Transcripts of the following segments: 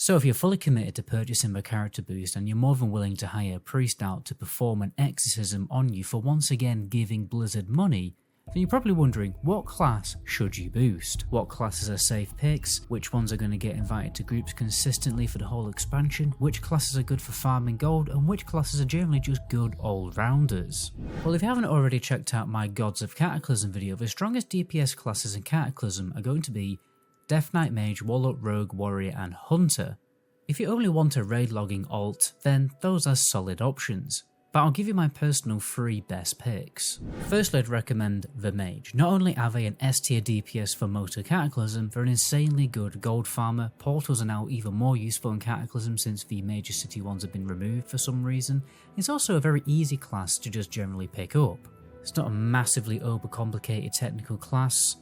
So if you're fully committed to purchasing the character boost and you're more than willing to hire a priest out to perform an exorcism on you for once again giving Blizzard money, then you're probably wondering, what class should you boost? What classes are safe picks? Which ones are going to get invited to groups consistently for the whole expansion? Which classes are good for farming gold? And which classes are generally just good all-rounders? Well, if you haven't already checked out my Gods of Cataclysm video, the strongest DPS classes in Cataclysm are going to be Death Knight, Mage, Warlock, Rogue, Warrior and Hunter. If you only want a raid logging alt, then those are solid options. But I'll give you my personal 3 best picks. Firstly, I'd recommend the Mage. Not only are they an S tier DPS for most of Cataclysm, they're an insanely good gold farmer. Portals are now even more useful in Cataclysm since the major city ones have been removed for some reason. It's also a very easy class to just generally pick up. It's not a massively overcomplicated technical class.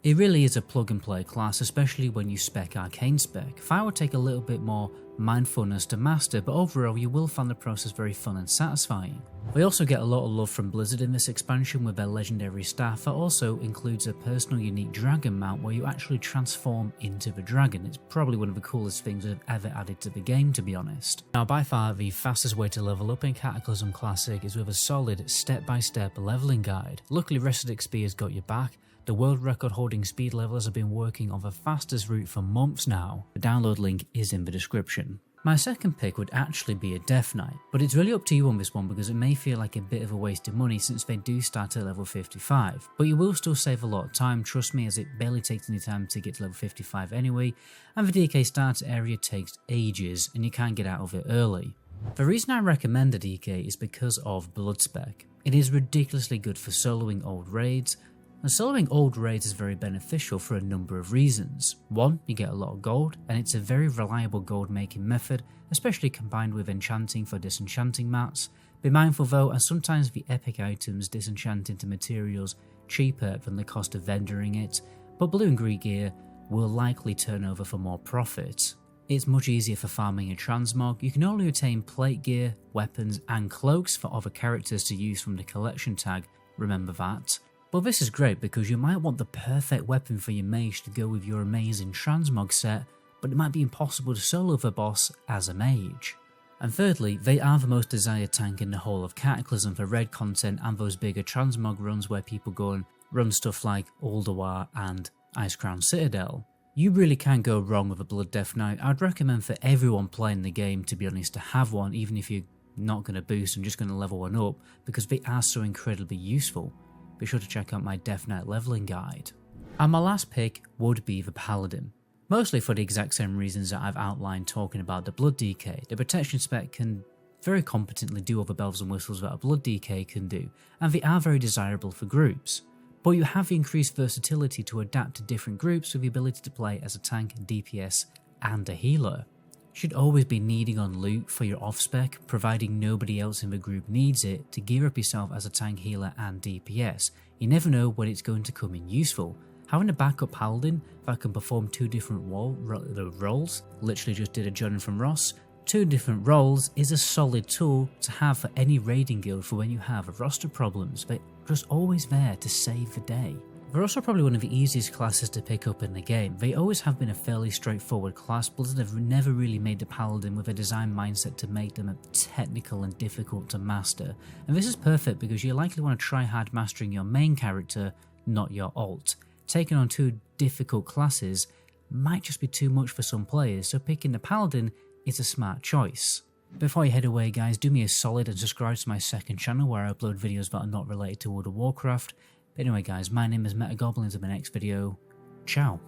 It really is a plug and play class, especially when you spec Arcane spec. Fire would take a little bit more mindfulness to master, but overall you will find the process very fun and satisfying. We also get a lot of love from Blizzard in this expansion with their legendary staff that also includes a personal unique dragon mount where you actually transform into the dragon. It's probably one of the coolest things they've ever added to the game, to be honest. Now by far the fastest way to level up in Cataclysm Classic is with a solid step-by-step leveling guide. Luckily Rested XP has got your back. The world record holding speed levelers have been working on the fastest route for months now. The download link is in the description. My second pick would actually be a Death Knight, but it's really up to you on this one because it may feel like a bit of a waste of money since they do start at level 55, but you will still save a lot of time, trust me, as it barely takes any time to get to level 55 anyway, and the DK starter area takes ages and you can't get out of it early. The reason I recommend the DK is because of Blood Spec. It is ridiculously good for soloing old raids. And soloing old raids is very beneficial for a number of reasons. One, you get a lot of gold, and it's a very reliable gold making method, especially combined with enchanting for disenchanting mats. Be mindful though, as sometimes the epic items disenchant into materials cheaper than the cost of vendoring it, but blue and green gear will likely turn over for more profit. It's much easier for farming a transmog. You can only obtain plate gear, weapons and cloaks for other characters to use from the collection tag, remember that. But this is great because you might want the perfect weapon for your mage to go with your amazing transmog set, but it might be impossible to solo the boss as a mage. And thirdly, they are the most desired tank in the whole of Cataclysm for raid content and those bigger transmog runs where people go and run stuff like Ulduar and Icecrown Citadel. You really can't go wrong with a Blood Death Knight. I'd recommend for everyone playing the game, to be honest, to have one, even if you're not going to boost and just going to level one up, because they are so incredibly useful. Be sure to check out my Death Knight leveling guide. And my last pick would be the Paladin. Mostly for the exact same reasons that I've outlined talking about the Blood DK. The protection spec can very competently do all the bells and whistles that a Blood DK can do, and they are very desirable for groups. But you have the increased versatility to adapt to different groups with the ability to play as a tank, DPS and a healer. You should always be needing on loot for your off-spec, providing nobody else in the group needs it, to gear up yourself as a tank, healer and DPS. You never know when it's going to come in useful. Having a backup Paladin that can perform 2 different roles, literally just did a Jonathan from Ross, 2 different roles is a solid tool to have for any raiding guild for when you have roster problems. They're just always there to save the day. They're also probably one of the easiest classes to pick up in the game. They always have been a fairly straightforward class. Blizzard have never really made the Paladin with a design mindset to make them technical and difficult to master. And this is perfect because you likely want to try hard mastering your main character, not your alt. Taking on 2 difficult classes might just be too much for some players, so picking the Paladin is a smart choice. Before you head away guys, do me a solid and subscribe to my second channel where I upload videos that are not related to World of Warcraft. But anyway guys, my name is MetaGoblin. Until the next video, ciao.